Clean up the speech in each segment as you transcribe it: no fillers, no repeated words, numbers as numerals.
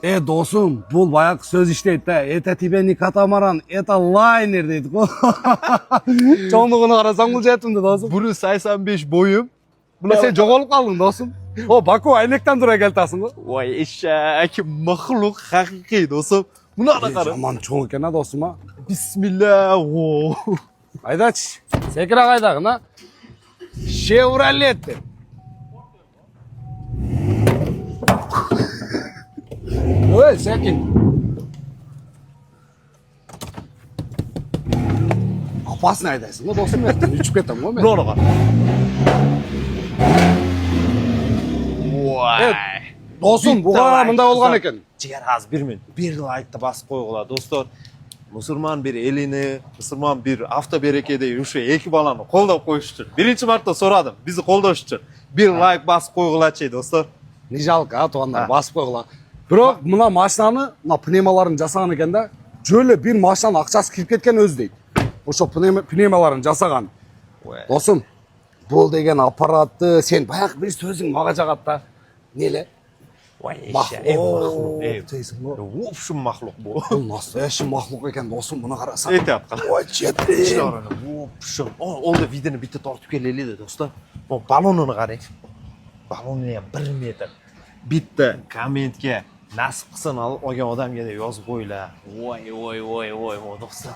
Dostum, bu bayağı söz işleydi de. Eta tibeni katamaran, eta liner dedik o. Çoğunluğunu arasan bulacaktım da dostum. 1.85 boyum. Sen çok olup kaldın dostum. O Baku aynekten dura geldi aslında. Vay eşek, mahluk hakiki dostum. Bunu ana karı. Aman çoğun iken ha dostum ha. Bismillah. Oo. Aydaç, sekira kaydağın ha. Chevrolet de. Öyle sekin. Apas neredesin? O dostum yaptın. Üçüp ettim o ben. Ne ola var? Vay. Evet. Dostum bu karamında olgan eken. Ciğer az bir min. Bir like'da basıp koygular dostlar. Musulman bir elini, Musulman bir hafta berekede şu iki balanı kolda koyuştur. Birinci marta soradım. Bizi kolda uçtur. Bir like basıp koygular şey dostlar. Nijalka ha toğanlar basıp koygular. Bırak buna maşinanı, pneumaların jasağın eken de şöyle bir maşinanın akçası kirip ketken öz deydi. Oşo pneumaların jasağın. Dostum, bol degen aparatı, sen bayak bir sözün mağa jagatta. Nele? Vay Mahluk. eşek. Mahluk. Teysin bu. Vupşun mahluk bu. Bu nasıl yaşın mahluk eken dostum bunu karasan. Evet yapkan. Vay ciddi. Vupşun. Onda videonun bitti tortup geleli de dostlar. O balonunu qarayın. Balonu ne 1 metr. Bitti kommentga nasib qilsin olgan odamga deb yozib qo'yinglar. Voy dostlar.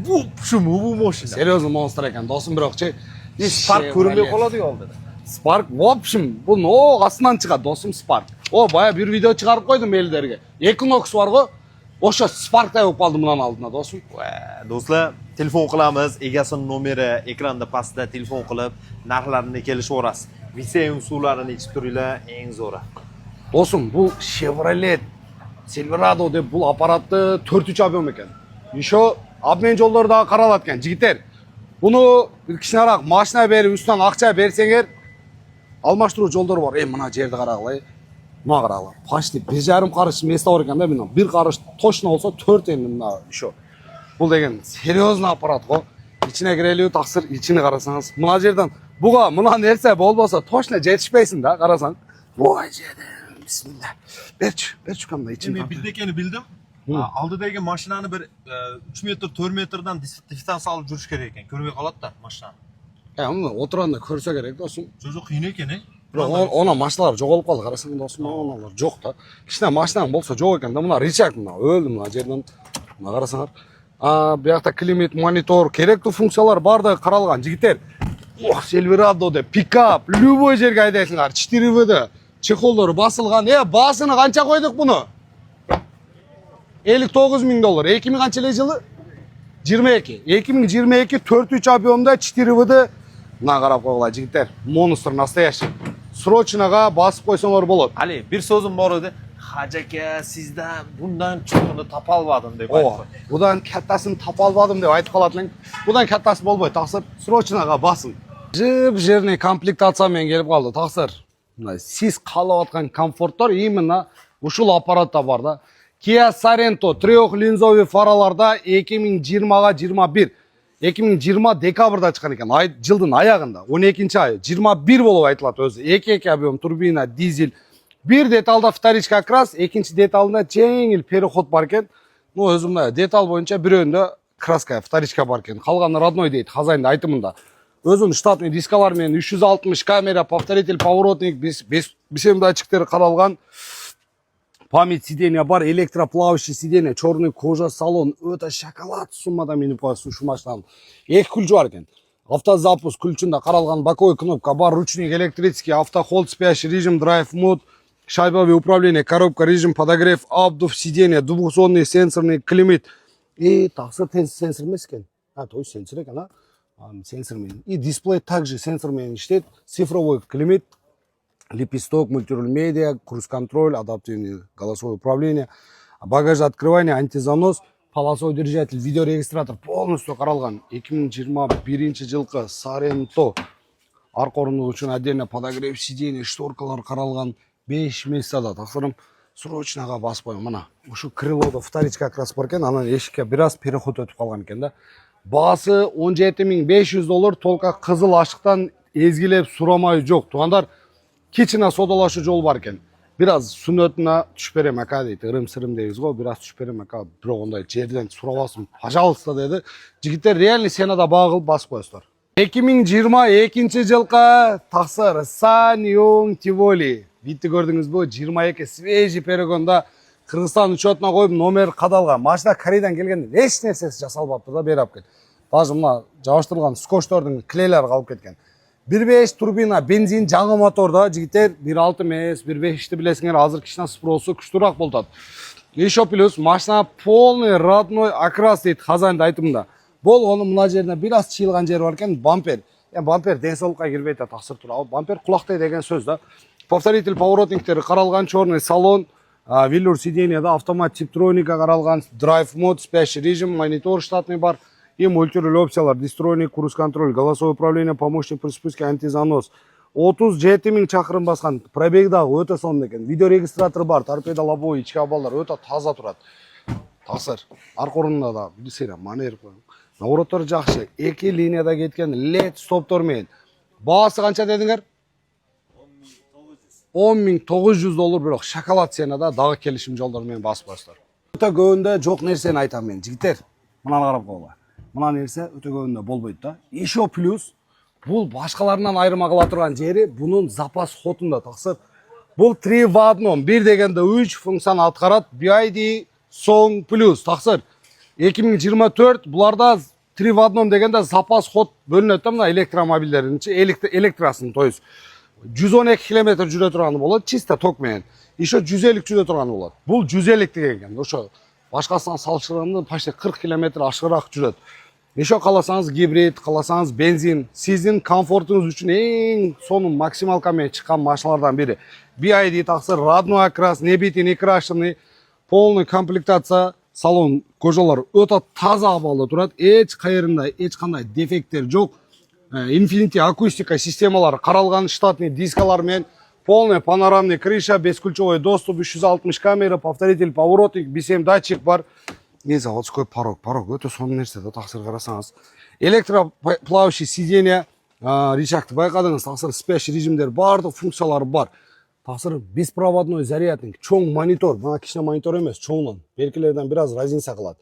Bu mashina. Seriyozno monster eken dostum birokchi. Spark ko'rinmay qoladi yo'lda. Spark, в общем, bu no asından çıkar dostum Spark. O baya bir video çıkarıp koydum bellerge. Equinox var go. Oşa Spark'ta yapıp aldım bunun altına dostum. Do'stlar, telefon qilamiz, egasini nomeri ekranda pastda telefon qilib, narxlarini kelishaverasiz. Vitseyum suvlarini ichib turinglar, eng zo'ri. Dostum bu Chevrolet Silverado deb bu aparatı 4-3 abiyom eken. Şu abmen yolları daha karalatken jigitler. Bunu bir kişinerak maşina berip üstünden akça bersenger almaştırуу жолдор бар. Мына жерди карагылай. Мына карагыла. Почти 1,5 карыш место бар экен да мына. Bir karış точно olsa 4 endi mына şu. Бул деген серьезный аппарат го. İçine gireliyor taksır, içini karasanız. Mına жерден буга мына нерсе болбосо точно жетишпейсиң да карасаң. Vay jedim. Bismillah. Berçi kamda için. Men bildekeni bildim. Aldidagi mashinani bir 3 metr 4 metrdan distans olib yurish kerak ekan. Ko'rmay qoladi da mashinani. Ya uni o'tirganda ko'rsa kerak dostum. So'zi qiyin ekan, Biroq ona mashinalar жоголуп kaldı. Qarasang dostum, onalar yo'q da. Kichkina mashinang bo'lsa yo'q ekan da. Mına Richard mına o'ldi mına жерден. Mına qarasanglar. Bu yoqda klimat, monitor, kerakli funksiyalar barda qaralgan jigitlar. Silverado de pick-up, любой жерге айдайсыңар. 4VD, чехолдору басылган. Басыны канча койдук буну? $59.000. 2000 kança жылы? 22. 2022 4-3 объемда 4VD. Мына карап койгула жигиттер. Монстр настоящий. Срочноға басып койсоңор болот. Ali, bir sözüm var edi. Hacı aka, sizden bundan çoğunu tapa almadım deb aytdı. Budan kattaсын tapa almadım deb aytып калат элең. Budan kattасы болбой, таксыр срочноға басың. Жирный комплектациямен келип калды, таксыр. Сиз каалап аткан комфорттор именно ушул аппаратта бар да. Kia Sorento трехлинзовый фараларда 2020-га 21. 2020 декабрда чыккан экен. Жылдын аягында, 12-ай, 21 болуп айтылат өзү. 2 объем турбина, дизель. Bir detalda вторичка крас, экинчи деталында жеңил переход бар экен. Ну өзү мына деталь боюнча бирөөнүндө краска, вторичка бар экен. Калганы родной дейт хозяин айтымында. Өзүнүн штатный дискалар менен 360 камера, повторитель, поворотник, бесем датчиктери каралган. Память сиденья бар, электроплавающий сиденье, черный кожа, салон. Өтө шоколад суммада минип коесуң ушу машинанын. Эки күлчү бар экен. Автозапуск күлчүндө каралган боковой кнопка бар, ручник электрический, автохолд, спящий режим, драйв мод, шайбовое управление, коробка, режим, подогрев, обдув, сиденье, двухзонный сенсорный климат. И таксыр сенсор эмес экен. То есть сенсор экен, а? Сенсор менен. И дисплей также сенсор менен иштейт. Цифровой климат, лепесток, мультируль медиа, круиз-контроль, адаптивный голосовое управление, багажное открывание, антизанос, полосой держатель, видеорегистратор полностью каралган. 2021 жылкы Sorento. Арка орындоо үчүн отдельно подогрев сиденье, шторкалар каралган. 5 местада таксырым срочноға басып коюм. Мына ушу крылода вторичка как раз бар экен, анан эшикке бир аз переход өтүп калган экен да. Баасы $17.500, толка кызыл ашыктан эзгилеп сурамай жок. Туугандар, кичине содалашу жол бар экен. Biraz сүннөтүнө түшүп берем ака дейт. Ырым сырым дейбиз го, biraz түшүп берем ака. Бирок ондай жерден сурабасым, пожалуйста деди. Жигиттер реальный сенада багыл басып коесуздар. 2022 жылга таксыр Sanyong Tivoli. Битти көрдүңүзбү? 22 свежий перегонда Кыргызстан учетуна коюп номер кадалган. Машина Корейден келгенде эч нерсеси жасалбаптыр да, бери алып кел. Даже мына жабыштырылган скотчтордун клейлери калып кеткен. 1.5 турбина бензин жаңы моторда жигиттер 1.6 эмес 1.5-ти билесиңер, азыр кичине спросу күчтүүрөөк болот. Еще плюс машина полный родной окрас дейт хозяин айтымында. Болгону мына жерине бир аз чыйылган жери бар экен, бампер. Бампер ден соолукка кирбейт да, таксыр туурабы. Бампер кулактай деген сөз да. Повторитель поворотниктери каралган, черный салон, велюр сиденьеда, автомат типтроника каралган, драйв мод, спящий режим, монитор штатный бар. И мультируль опциялар, дистроник, круиз-контроль, голосовое управление, помощник при спуске, антизанос. 37 000 чакырым баскан, пробег дагы өтө сонун экен. Видеорегистратор бар, торпеда лобовой, ички абалдар өтө таза турат. Таксыр. Арка орунда да билсеңер, манер коюм. Навороттор жакшы, эки линияда кеткен LED стоптор менен. Баасы канча дедиңер? $10.900, бирок шоколад ценада дагы келишим жолдор менен басып коесуздар. Өтө көбүндө жок нерсени айтам мен, жигиттер. Мынаны карап койгула. Мына нерсе өтө көбүндө болбойт да. Еще плюс бул башкаларынан айырма кыла турган жери бунун запас ходунда, таксыр. Бул 3 в 1, бир дегенде 3 функцияны аткарат. BYD Song Plus, таксыр. 2024 буларда 3 в 1 дегенде запас ход бөлүнөт да, мына электромобилдердин электрасын, то есть 112 км жүрө турганы болот, чисто ток менен. Еще 150 жүрө турганы болот. Бул 150 деген, ошо башкасынан салыштырганда почти 40 км ашыгыраак жүрөт. Еще каласаңыз гибрид, каласаңыз бензин, сиздин комфортуңуз үчүн эң сонун максималка менен чыккан машиналардан бири. BYD таксыр, родной окрас, не битый, не крашеный, полный комплектация, салон кожалар өтө таза абалда турат. Эч кайрында эч кандай дефекттер жок. Infinity акустика системалары каралган, штатный дискалар менен, полный панорамный крыша, бесключевой доступ, 360 камера, повторитель поворотник, B7 датчик бар. Не заводской порог өтө сонун нерсе да, таксыр карасаңыз. Электроплавающий сиденье, рычагты байкадыңыз, таксыр спящий режимдер бардык функциялары бар. Таксыр беспроводной зарядник, чоң монитор, мына кичине монитор эмес, чоңунан. Беркилерден бир аз разница кылат.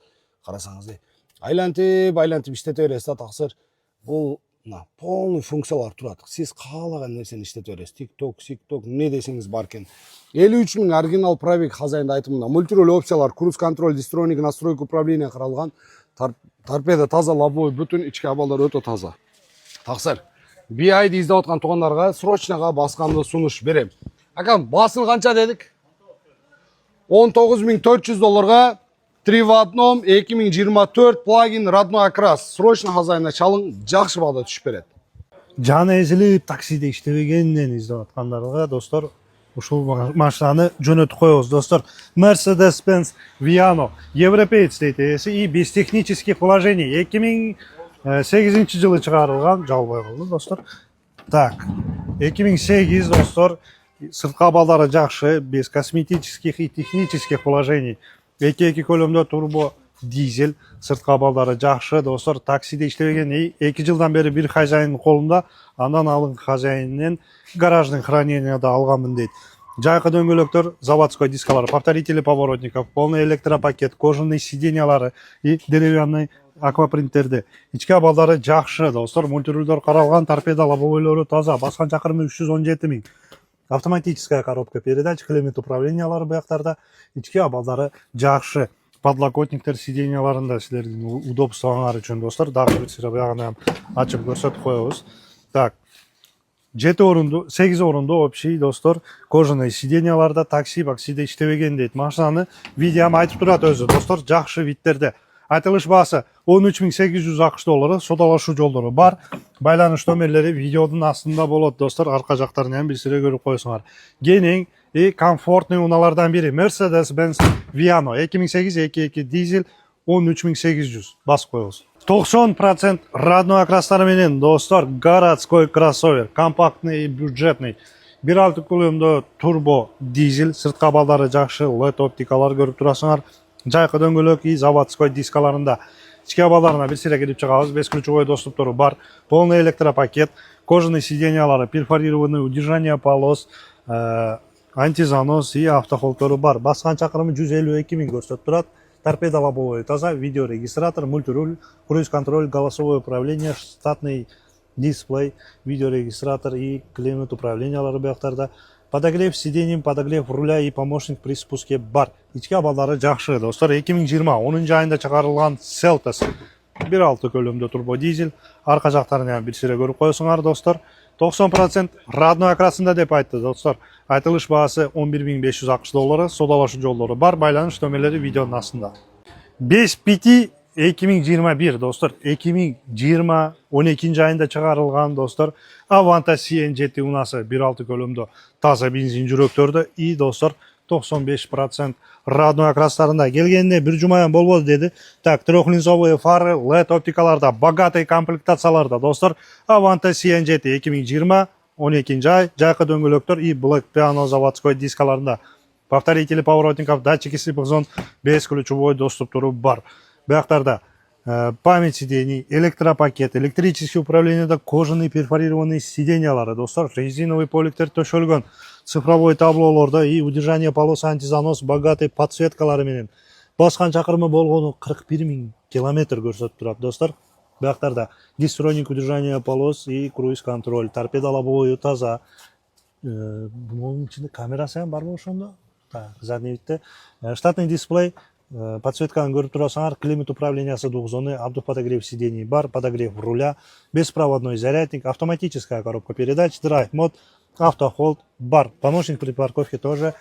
Карасаңыз, айлантып иштете бересиз да, таксыр. Бул полный функциялар турат. Сиз каалаган нерсени иштете бересиз. TikTok, SikTok, не десеңиз бар экен. 53 000 оригинал пробег хозяинда айтымында. Мультируль опциялар, круиз-контроль, дистроник, настройка управления каралган. Торпеда таза, лобовой бүтүн, ички абалдар өтө таза. Таксыр. BYD издеп аткан туугандарга срочнага басканды сунуш берем. Акам, басын канча дедик? $19.400 3 в 1 2024 плагин родной окрас. Срочно хозяина чалың, жакшы баада түшүп берет. Жаны эзилип таксиде иштебегенден издеп аткандарга достор, ушул машинаны жөнөтүп коебуз достор. Mercedes-Benz Viano, европеец дейт ээси и без технических положений. 2008 жылы чыгарылган, жалбай калды достор. Так, 2008 достор, сырткы абалдары жакшы, без косметических и технических положений. 2 көлөмдө турбо дизель, сырткы абалдары жакшы достор. Таксиде иштебеген 2 жылдан бери бир хозяиндин колунда, андан алын хозяининен гаражный храненияда алганмын дейт. Жайкы дөңгөлөктөр, заводской дискалар, повторители поворотников, полный электропакет, кожаный сиденьялары и деревянный аквапринтерди. Ички абалдары жакшы достор. Мультирулдор каралган, торпеда лобовойлору таза, баскан чакырымы 317 000. Автоматическая коробка передач, климат управлениялары бияктарда, ички абалдары жакшы. Подлокотниктер сиденьяларында силердин удобствоңар үчүн достор, дагы бир сыра биягынан ачып көрсөтүп коебуз. Так, 7 орунду, 8 орунду общий достор, кожаный сиденьяларда таксиде иштебеген дейт. Машинаны видеом айтып турат өзү достор, жакшы видтерде. Айтылыш баасы $13.800, содалашуу жолдору бар. Байланыш номерлери видеодун астында болот достор, арка жактарын бир сире көрүп коесуңар. Кенең и комфортный унаалардан бири Mercedes-Benz Viano 2008 2.2 дизель 13.800 басып коебуз. 90% родной окрастары менен достор, городской кроссовер, компактный и бюджетный. 1.6 көлөмдө турбо дизель, сырткы абалдары жакшы, LED оптикалар көрүп турасыңар. Жайкы дөңгөлөк и заводской дискаларында. ички абалдарына бир сире кирип чыгабыз. Бесключевой доступтору бар. Полный электропакет, кожаный сиденьялары, перфорированный удержание полос, антизанос и автохолдтору бар. Баскан чакырымы 152 миң көрсөтүп турат. Торпеда лобовой таза, видеорегистратор, мультируль, круиз-контроль, голосовое управление, штатный дисплей, видеорегистратор и климат управлениялары буяктарда. Подогрев сидений, подогрев руля и помощник при спуске бар. Ички абалдары жакшы, достор. 2020 10 айында чыгарылган Seltos 1.6 көлөмдө турбо дизель. Арка жактарын бир сире көрүп коесуңар, достор. 90% родной окрасында деп айтты, достор. Айтылыш баасы $11.500, содалашу жолдору бар, байланыш нөмерлери видеонун астында. 5-5 2021, достор. 2020 12 айында чыгарылган, достор. Avanta CN7 унасы 1.6 көлөмдө таза бензин жүрөктөрдө и, достор, 95% родной окрастарында. Келгенде бир жумаян болбоду деди. Так, трехлинзовые фары, LED оптикаларда, богатый комплектацияларда, достор. Avanta CN7 2020 12 ай, жайкы дөңгөлөктөр и Black Piano заводской дискаларында. Повторители поворотников, датчики слепых зон, бесключевой доступтору бар. Буяктарда память сидений, электропакет, электрический управлениеде кожаный перфорированный сиденьялары, достор, резиновый поликтер төшөлгөн, цифровой таблолордо и удержание полос, антизанос, богатый подсветкалары менен. Баскан чакырымы болгону 41 миң километр көрсөтүп турат, достор. Буяктарда дистроник удержание полос и круиз-контроль, торпеда лобовой таза. Бунун ичинде камерасы ham барбы ошондо? Так, задний видте. Штатный дисплей, подсветканы көрүп турасыңар, климат управлениясы 2 зоны, автоподогрев сидений бар, подогрев руля, беспроводной зарядник, автоматическая коробка передач, драйв мод, автохолд бар. Помощник при парковке тоже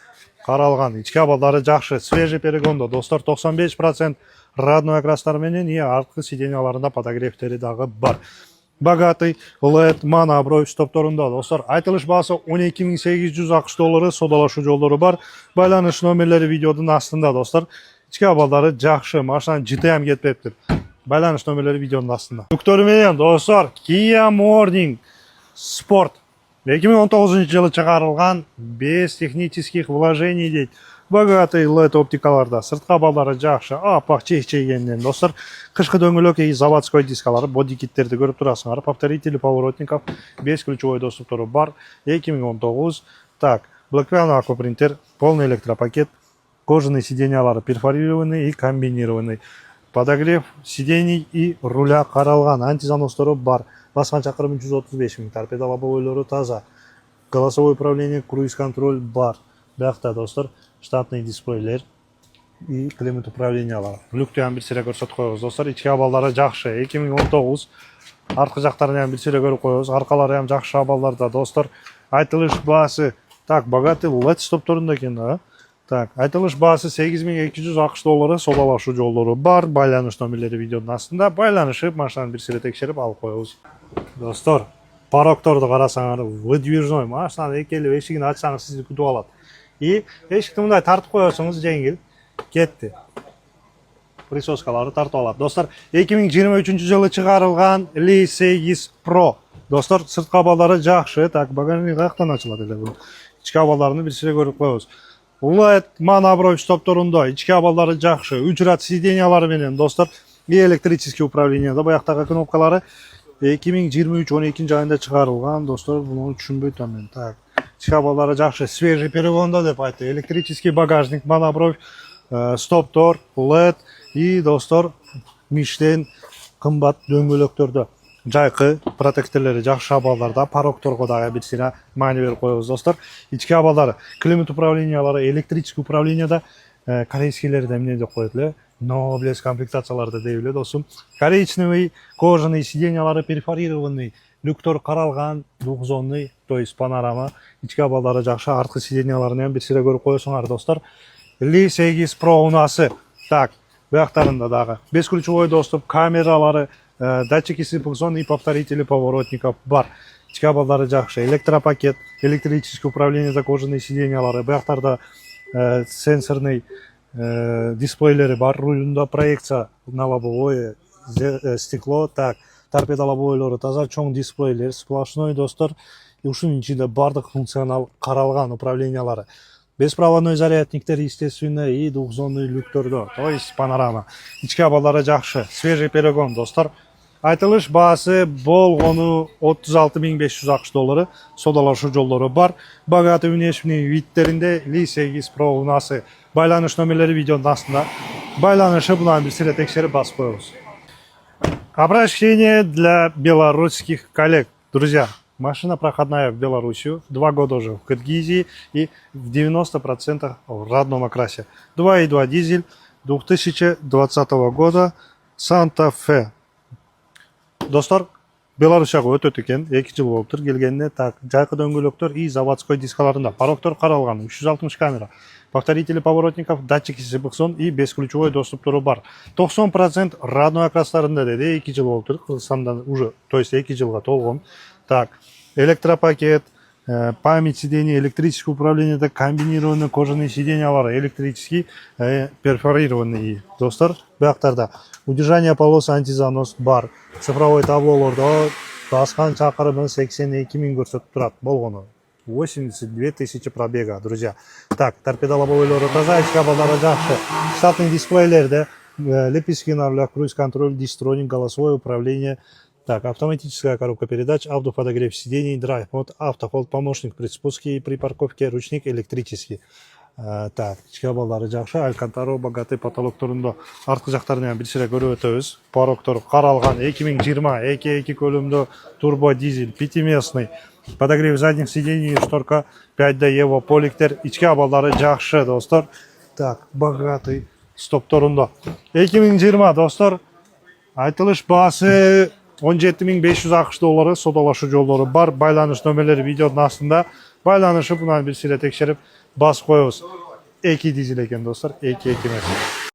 каралган. Ички абалдары жакшы, свежий перегондо, достор, 95% родной окрастар менен и арткы сиденьяларында подогревтери дагы бар. Богатый LED моноброй стопторунда, достор. Айтылыш баасы $12.800, содалашу жолдору бар. Байланыш номерлери видеодун астында, достор. Ички абалдары жакшы, машина жытыям кетпептир. Байланыш номерлери видеонун астында. Жүктөрү менен, достор, Kia Morning Sport 2019 жылы чыгарылган, без технических вложений дейт. Богатый LED оптикаларда, сыртка абалдары жакшы, апак чейгенден, достор. Кышкы дөңгөлөк и заводской дискалары, бодикиттерди көрүп турасыңар. Повторители поворотников, бесключевой доступтору бар. 2019. Так, Black Piano аквапринтер, полный электропакет, кожаные сиденьялары перфорированный и комбинированный. Подогрев сидений и руля каралган, антизаностору бар. Баскан чакырымы 135 миң, торпеда лобовойлору таза. Голосовое управление, круиз-контроль бар. Буякта, достор, штатный дисплейлер и климат управлениялары. Люктү бир сире көрсөтүп коебуз, достор. Ички абалдары жакшы, 2019. Аркы жактарын бир сире көрүп коебуз. Аркалары ham жакшы абалдарда, достор. Айтылыш баасы, так, богатый LED стопторунда экен да. Так, айтылыш баасы $8.200, содалашу жолдору бар. Байланыш номерлери видеонун астында. Байланышып, машинаны бир сире текшерип алып коебуз. Достор, парокторду карасаңар, выдвижной машинаны экелеп эшигин ачсаңыз сизди күтүп алат. И эшикти мындай тартып коесуңуз жеңил кетти. Присоскалары тартып алат. Достор, 2023 жылы чыгарылган Li 8 Pro. Достор, сырткы абалдары жакшы. Так, багажник каяктан ачылат эле бул. Ички абалдарын бир сире көрүп коебуз. LED моноброй стопторунда ички абалдары жакшы. 3 рад сиденьялары менен, достор, и электрический управление да баяктагы кнопкалары 2023 12 айында чыгарылган, достор, буну түшүнбөйт мен. Так, ички абалдары жакшы, свежий перегондо деп айтты. Электрический багажник, моноброй, стоптор, LED и, достор, Michelin кымбат дөңгөлөктөрдө. Жайкы протекторлери жакшы абалдарда, парокторго дагы бир сире маани берип коебуз, достор. Ички абалдары, климат управлениялары, электрический управленияда корейскийлерде эмне деп коет эле? Nobles комплектацияларда деп эле, досум. Коричневый, кожаный сиденьялары перфорированный, люктор каралган, двухзонный, то есть панорама. Ички абалдары жакшы, арткы сиденьяларын бир сире көрүп коесуңар, достор. Li 8 Pro унасы. Так, буяктарында дагы бесключевой доступ, камералары, датчики слепых зон и повторители поворотников бар. Ички абалдары жакшы, электропакет, электрическое управление за кожаные сиденьялары, буяктарда сенсорный дисплейлери бар, рулунда проекция на лобовое стекло, так, торпеда лобовойлору таза, чоң дисплейлер, сплошной, достор, и ушунун ичинде бардык функционал каралган управлениялары. Беспроводной зарядниктер, естественно, и двухзонный люктөрдө, то есть панорама. Ички абалары жакшы, свежий перегон, достор. Айтылыш баасы болгону 36.500 акш доллары, содалашуу жолдору бар. Богатый внешний видтеринде Li 8 Pro унасы. Байланыш номерлери видеонун астында. Байланышы будан бир сире текшерип басып коебуз. Обращение для белорусских коллег. Друзья, машина проходная в Белоруссию, 2 года уже в Киргизии и в 90% в родном окрасе. 2.2 дизель 2020 года Санта-Фе. Достор, Беларусияга өтөт экен, 2 жыл болуптур. Келгенде так, жайкы дөңгөлөктөр и заводской дискаларында. Пароктор каралган, 360 камера. Повторители поворотников, датчики сыпыксон и бесключевой доступтуру бар. 90% родной окрастарында деди, 2 жыл болуптур. Кыргызстандан уже, то есть 2 жылга толгон. Так, электропакет, память сидений, электрическое управление, это комбинированные кожаные сиденья, электрический, перфорированный. Достор, бактарда. Удержание полос антизанос бар. Цифровой таблолордо баскан чакырымын 82 000 көрсөтүп турат болгону. 82 000 пробега, друзья. Так, торпедолобойлору таза, ички абалдары жакшы. Штатный дисплейлерде лепестки на круиз-контроль, дистроник, голосовое управление. Так, автоматическая коробка передач, автоподогрев сидений, драйв мод, автохолд, помощник при спуске и при парковке, ручник электрический. Так, ички абалдары жакшы, алькантаро богатый потолокторунда арткы жактарынан бир сире көрүп өтөбүз. Пароктор каралган 2020 2.2 көлөмдө турбо дизель, 5-местный. Подогрев задних сидений, шторка 5D Evo поликтер, ички абалдары жакшы, достор. Так, богатый стопторунда. 2020, достор, айтылыш баасы 17.500 акш доллары, содалашуу жолдору бар. Байланыш номерлери видеонун астында. Байланышы бунан бир сире текшерип басып коебуз. 2 дизель экен, достор, 2.2 эмес.